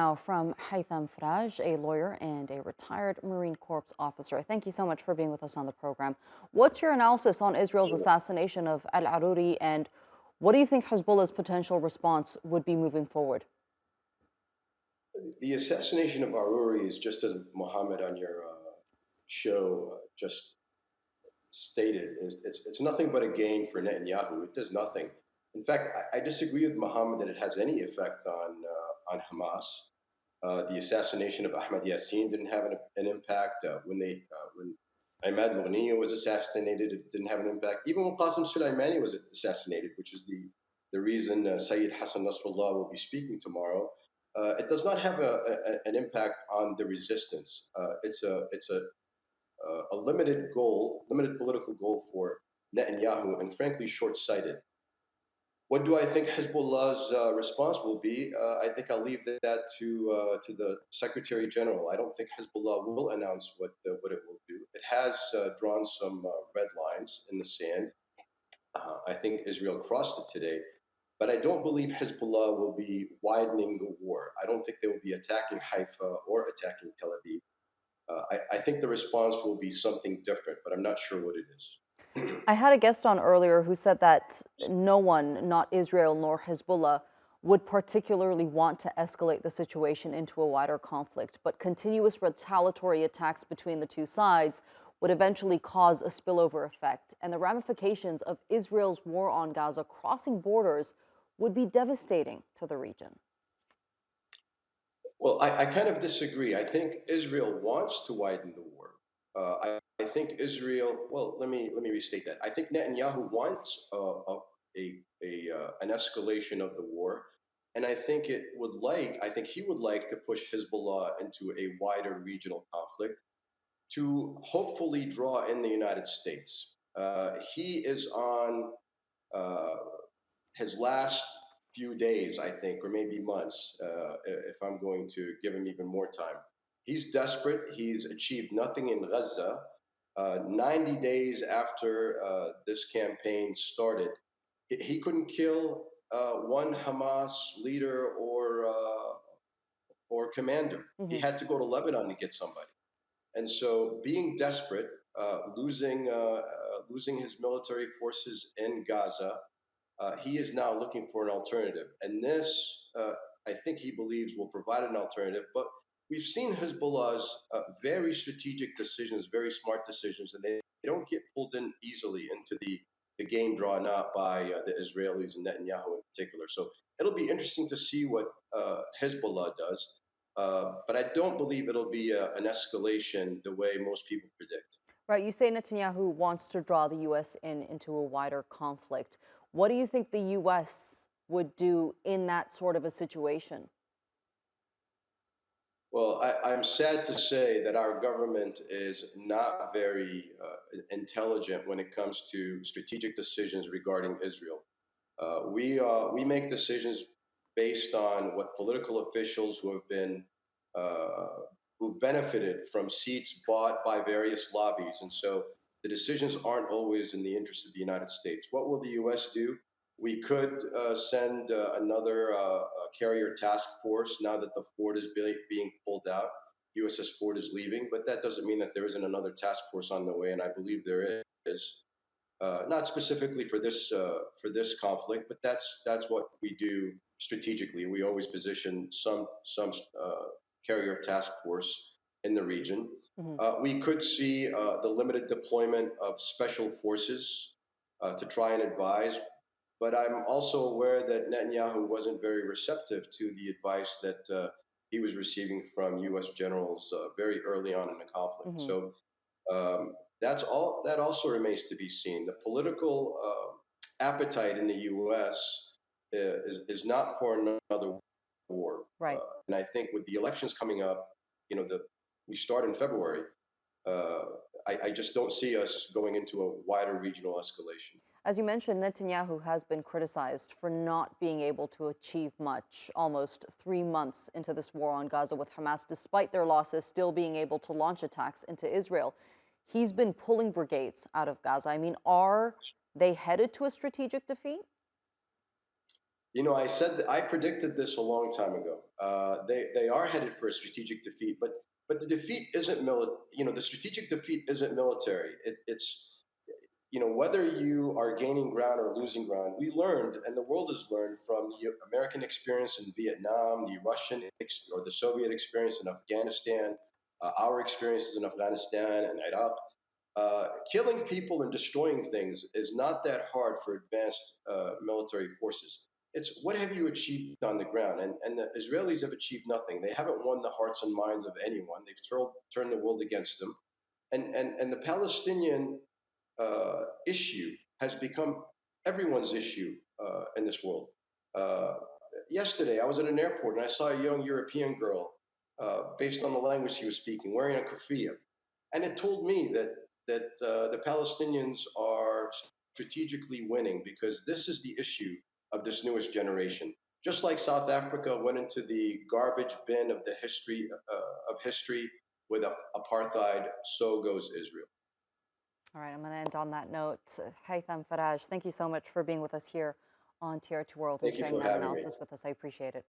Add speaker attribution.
Speaker 1: Now from Haytham Faraj, a lawyer and a retired Marine Corps officer. Thank you so much for being with us on the program. What's your analysis on Israel's
Speaker 2: Sure.
Speaker 1: assassination of Al Arouri, and what do you think Hezbollah's potential response would be moving forward?
Speaker 2: The assassination of Arouri is just as Mohammed on your show just stated. It's nothing but a gain for Netanyahu. It does nothing. In fact, I disagree with Mohammed that it has any effect on Hamas. The assassination of Ahmad Yassin didn't have an impact. When Ahmad Mughniya was assassinated, it didn't have an impact. Even when Qasem Soleimani was assassinated, which is the reason Sayyid Hassan Nasrallah will be speaking tomorrow, it does not have an impact on the resistance. It's a limited goal, limited political goal for Netanyahu, and frankly short-sighted. What do I think Hezbollah's response will be? I think I'll leave that to the Secretary General. I don't think Hezbollah will announce what it will do. It has drawn some red lines in the sand. I think Israel crossed it today, but I don't believe Hezbollah will be widening the war. I don't think they will be attacking Haifa or attacking Tel Aviv. I think the response will be something different, but I'm not sure what it is.
Speaker 1: I had a guest on earlier who said that no one, not Israel nor Hezbollah, would particularly want to escalate the situation into a wider conflict, but continuous retaliatory attacks between the two sides would eventually cause a spillover effect, and the ramifications of Israel's war on Gaza crossing borders would be devastating to the region.
Speaker 2: Well, I kind of disagree. I think Israel wants to widen the war. I think Israel. Well, let me restate that. I think Netanyahu wants an escalation of the war, and I think it would like. I think he would like to push Hezbollah into a wider regional conflict to hopefully draw in the United States. He is on uh, his last few days, I think, or maybe months, if I'm going to give him even more time. He's desperate. He's achieved nothing in Gaza. 90 days after this campaign started, he couldn't kill one Hamas leader or commander. He
Speaker 1: Mhm.
Speaker 2: had to go to Lebanon to get somebody. And so, being desperate, losing his military forces in Gaza, he is now looking for an alternative. And this, I think he believes, will provide an alternative. But we've seen Hezbollah's very strategic decisions, very smart decisions, and they don't get pulled in easily into the game drawn out by the Israelis and Netanyahu in particular. So it'll be interesting to see what Hezbollah does. But I don't believe it'll be an escalation the way most people predict.
Speaker 1: Right, you say Netanyahu wants to draw the U.S. into a wider conflict. What do you think the U.S. would do in that sort of a situation?
Speaker 2: Well, I'm sad to say that our government is not very intelligent when it comes to strategic decisions regarding Israel. We make decisions based on what political officials uh, who've benefited from seats bought by various lobbies, and so the decisions aren't always in the interest of the United States. What will the U.S. do? We could send another carrier task force now that the Ford is being pulled out. USS Ford is leaving, but that doesn't mean that there isn't another task force on the way, and I believe there is. Not specifically for this conflict, but that's what we do strategically. We always position some carrier task force in the region.
Speaker 1: Mhm.
Speaker 2: We could see the limited deployment of special forces to try and advise, but I'm also aware that Netanyahu wasn't very receptive to the advice that he was receiving from U.S. generals very early on in the conflict.
Speaker 1: Mhm.
Speaker 2: So that's all. That also remains to be seen. The political appetite in the U.S. Is not for another war,
Speaker 1: Right.
Speaker 2: and I think with the elections coming up, we start in February. Uh, I just don't see us going into a wider regional escalation.
Speaker 1: As you mentioned, Netanyahu has been criticized for not being able to achieve much almost 3 months into this war on Gaza with Hamas, despite their losses, still being able to launch attacks into Israel. He's been pulling brigades out of Gaza. I mean, are they headed to a strategic defeat?
Speaker 2: I predicted this a long time ago. They are headed for a strategic defeat, but the defeat isn't the strategic defeat isn't military. It's whether you are gaining ground or losing ground. We learned, and the world has learned from the American experience in Vietnam, the Russian or the Soviet experience in Afghanistan, our experiences in Afghanistan and Iraq. Killing people and destroying things is not that hard for advanced military forces. It's what have you achieved on the ground? And the Israelis have achieved nothing. They haven't won the hearts and minds of anyone. They've turned the world against them. And the Palestinian issue has become everyone's issue in this world. Uh, Yesterday, I was at an airport and I saw a young European girl, based on the language she was speaking, wearing a keffiyeh, and it told me that the Palestinians are strategically winning because this is the issue of this newest generation. Just like South Africa went into the garbage bin of the history with apartheid, so goes Israel.
Speaker 1: All right, I'm going to end on that note. Haytham Faraj, thank you so much for being with us here on TRT World and
Speaker 2: Thank you
Speaker 1: sharing
Speaker 2: for
Speaker 1: that
Speaker 2: having me.
Speaker 1: analysis with us. I appreciate it.